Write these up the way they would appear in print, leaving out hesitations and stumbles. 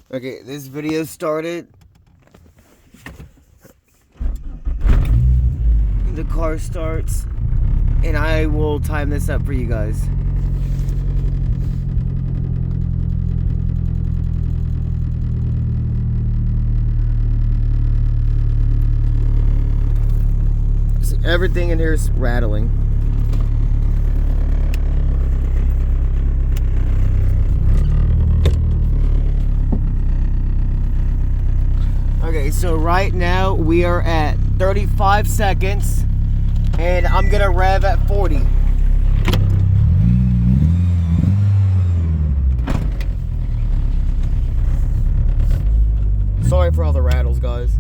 Okay, this video started. The car starts, and I will time this up for you guys. See, everything in here is rattling. Okay, so right now we are at 35 seconds and I'm gonna rev at 40. Sorry for all the rattles, guys.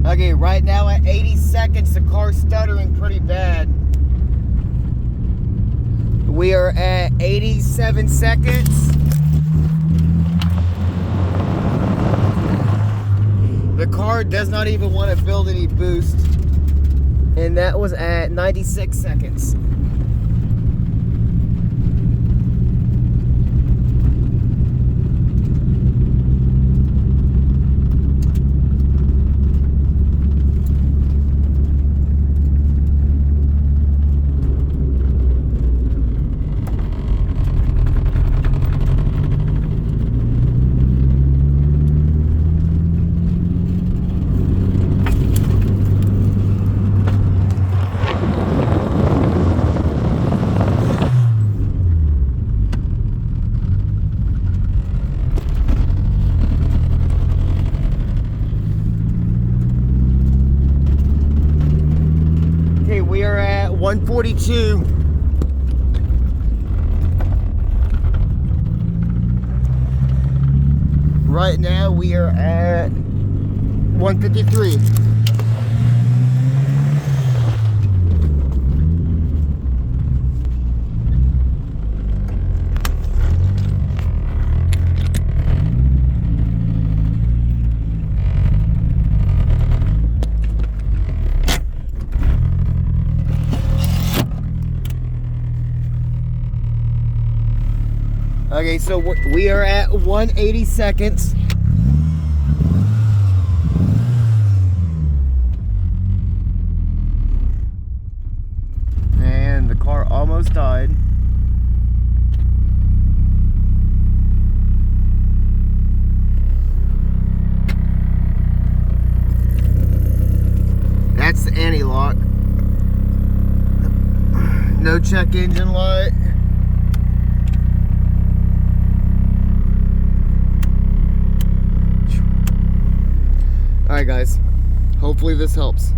Okay, right now at 80 seconds, the car's stuttering pretty bad. We are at 87 seconds. The car does not even want to build any boost. And that was at 96 seconds. We are at 142. Right now we are at 153. Okay, so we are at 180 seconds. And the car almost died. That's the anti-lock. No check engine light. Alright guys, hopefully this helps.